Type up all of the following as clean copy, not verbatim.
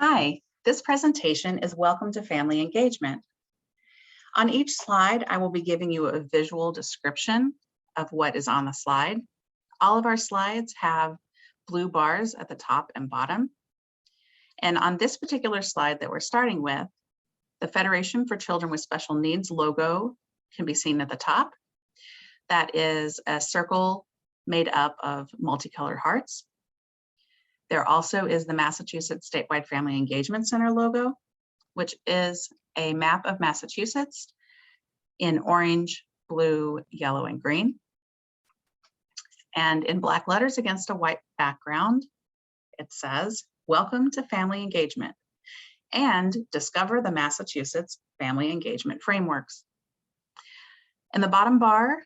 Hi, this presentation is Welcome to Family Engagement. On each slide, I will be giving you a visual description of what is on the slide. All of our slides have blue bars at the top and bottom. And on this particular slide that we're starting with, the Federation for Children with Special Needs logo can be seen at the top. That is a circle made up of multicolored hearts. There also is the Massachusetts Statewide Family Engagement Center logo, which is a map of Massachusetts in orange, blue, yellow, and green. And in black letters against a white background, it says, "Welcome to Family Engagement," and discover the Massachusetts Family Engagement Frameworks. In the bottom bar,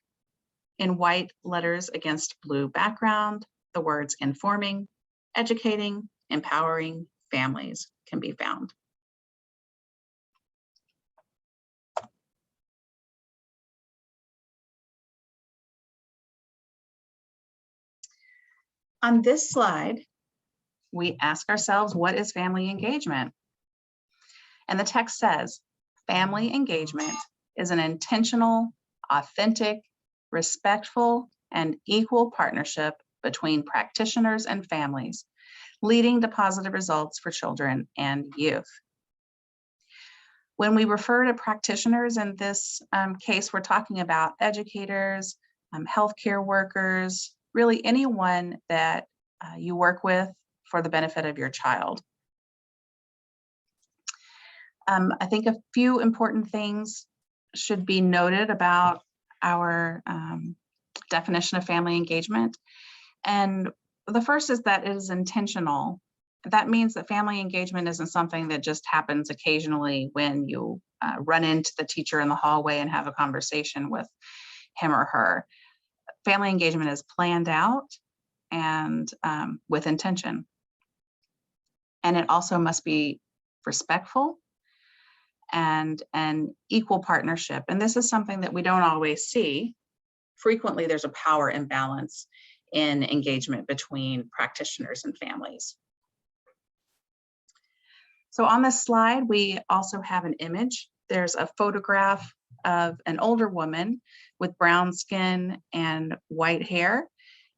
in white letters against blue background, the words informing, educating, empowering families can be found. On this slide, we ask ourselves, what is family engagement? And the text says, family engagement is an intentional, authentic, respectful, and equal partnership between practitioners and families, leading to positive results for children and youth. When we refer to practitioners in this case, we're talking about educators, healthcare workers, really anyone that you work with for the benefit of your child. I think a few important things should be noted about our definition of family engagement. And the first is that it is intentional. That means that family engagement isn't something that just happens occasionally when you run into the teacher in the hallway and have a conversation with him or her. Family engagement is planned out and with intention. And it also must be respectful and an equal partnership. And this is something that we don't always see. Frequently, there's a power imbalance in engagement between practitioners and families. So on this slide, we also have an image. There's a photograph of an older woman with brown skin and white hair,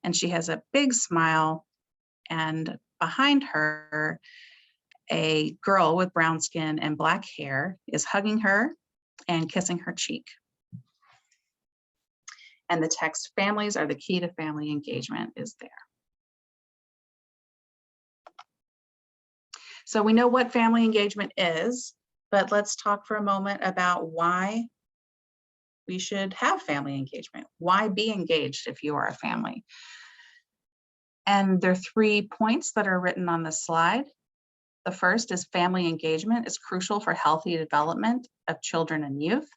and she has a big smile, and behind her, a girl with brown skin and black hair is hugging her and kissing her cheek. And the text, "Families are the key to family engagement," is there. So we know what family engagement is, but let's talk for a moment about why we should have family engagement. Why be engaged if you are a family? And there are 3 points that are written on the slide. The first is family engagement is crucial for healthy development of children and youth.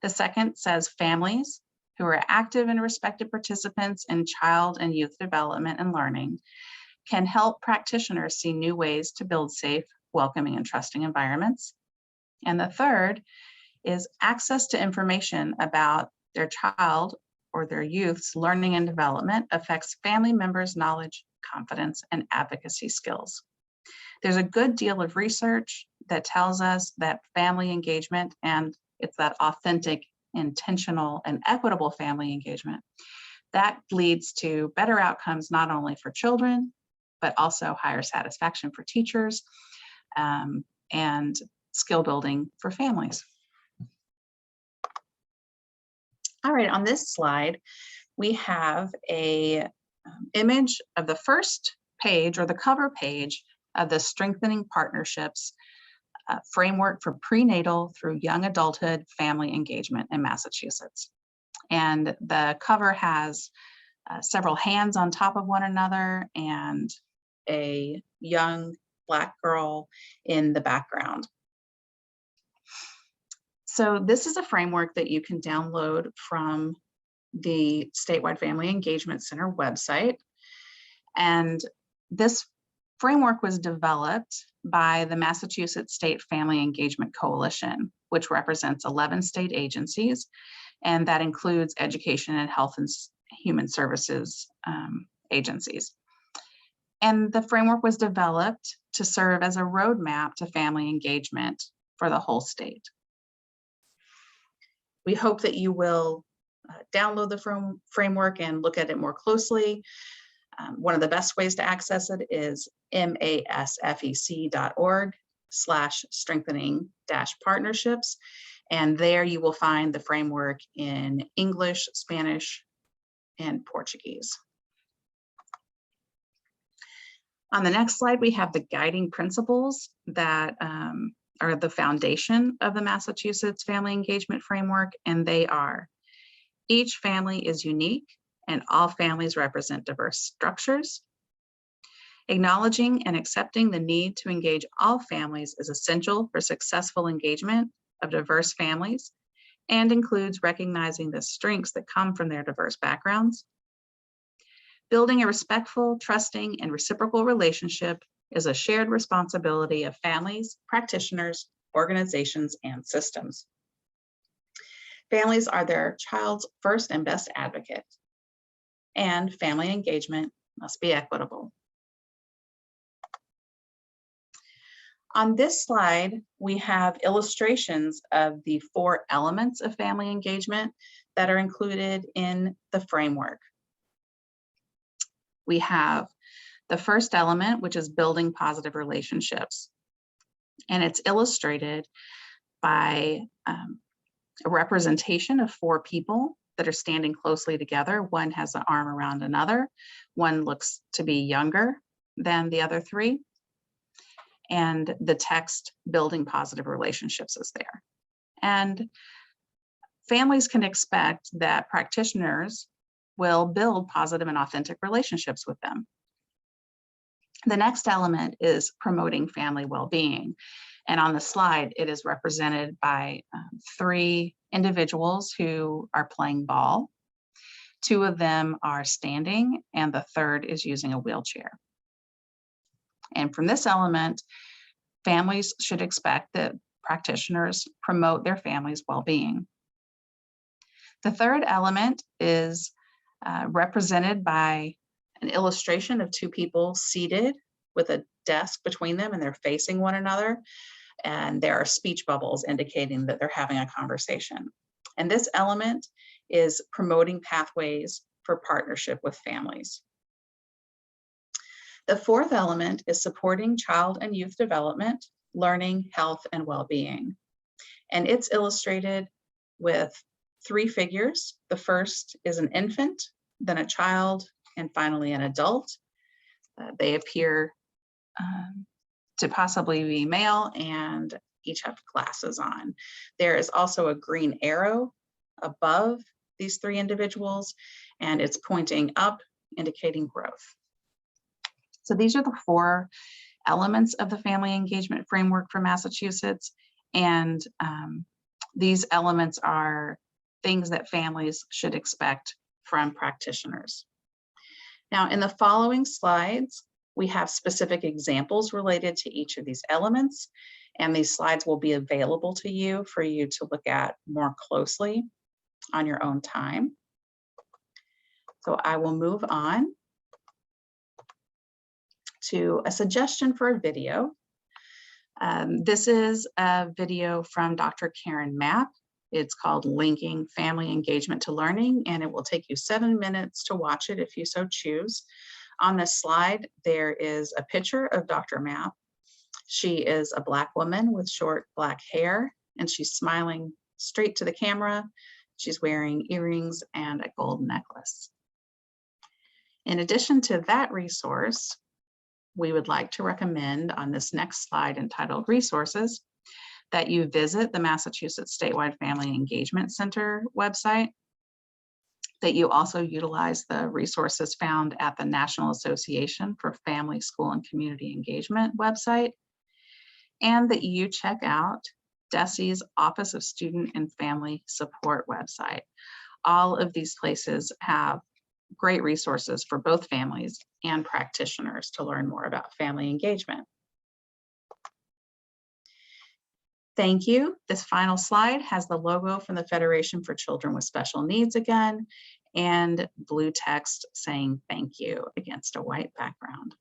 The second says families who are active and respected participants in child and youth development and learning can help practitioners see new ways to build safe, welcoming, and trusting environments. And the third is access to information about their child or their youth's learning and development affects family members' knowledge, confidence, and advocacy skills. There's a good deal of research that tells us that family engagement, and it's that authentic, intentional, and equitable family engagement, that leads to better outcomes not only for children, but also higher satisfaction for teachers and skill building for families. All right, on this slide, we have a image of the first page or the cover page of the Strengthening Partnerships framework for prenatal through young adulthood family engagement in Massachusetts. And the cover has several hands on top of one another and a young Black girl in the background. So this is a framework that you can download from the Statewide Family Engagement Center website. And this framework was developed by the Massachusetts State Family Engagement Coalition, which represents 11 state agencies, and that includes education and health and human services agencies. And the framework was developed to serve as a roadmap to family engagement for the whole state. We hope that you will download the framework and look at it more closely. One of the best ways to access it is masfec.org/strengthening-partnerships. And there you will find the framework in English, Spanish, and Portuguese. On the next slide, we have the guiding principles that are the foundation of the Massachusetts Family Engagement Framework, and they are: each family is unique and all families represent diverse structures. Acknowledging and accepting the need to engage all families is essential for successful engagement of diverse families and includes recognizing the strengths that come from their diverse backgrounds. Building a respectful, trusting, and reciprocal relationship is a shared responsibility of families, practitioners, organizations, and systems. Families are their child's first and best advocate, and family engagement must be equitable. On this slide, we have illustrations of the 4 elements of family engagement that are included in the framework. We have the first element, which is building positive relationships. And it's illustrated by a representation of 4 people that are standing closely together. One has an arm around another. One looks to be younger than the other 3. And the text building positive relationships is there. And families can expect that practitioners will build positive and authentic relationships with them. The next element is promoting family well-being. And on the slide, it is represented by 3 individuals who are playing ball. 2 of them are standing, and the 3rd is using a wheelchair. And from this element, families should expect that practitioners promote their family's well-being. The 3rd element is represented by an illustration of 2 people seated with a desk between them, and they're facing one another. And there are speech bubbles indicating that they're having a conversation. And this element is promoting pathways for partnership with families. The 4th element is supporting child and youth development, learning, health, and well-being. And it's illustrated with 3 figures. The first is an infant, then a child, and finally an adult. They appear to possibly be male and each have glasses on. There is also a green arrow above these 3 individuals, and it's pointing up, indicating growth. So these are the 4 elements of the family engagement framework for Massachusetts. And these elements are things that families should expect from practitioners. Now, in the following slides, we have specific examples related to each of these elements, and these slides will be available to you for you to look at more closely on your own time. So I will move on to a suggestion for a video. This is a video from Dr. Karen Mapp. It's called Linking Family Engagement to Learning, and it will take you 7 minutes to watch it if you so choose. On this slide, there is a picture of Dr. Mapp. She is a Black woman with short black hair, and she's smiling straight to the camera. She's wearing earrings and a gold necklace. In addition to that resource, we would like to recommend on this next slide entitled Resources that you visit the Massachusetts Statewide Family Engagement Center website, that you also utilize the resources found at the National Association for Family, School, and Community Engagement website, and that you check out DESE's Office of Student and Family Support website. All of these places have great resources for both families and practitioners to learn more about family engagement. Thank you. This final slide has the logo from the Federation for Children with Special Needs again, and blue text saying thank you against a white background.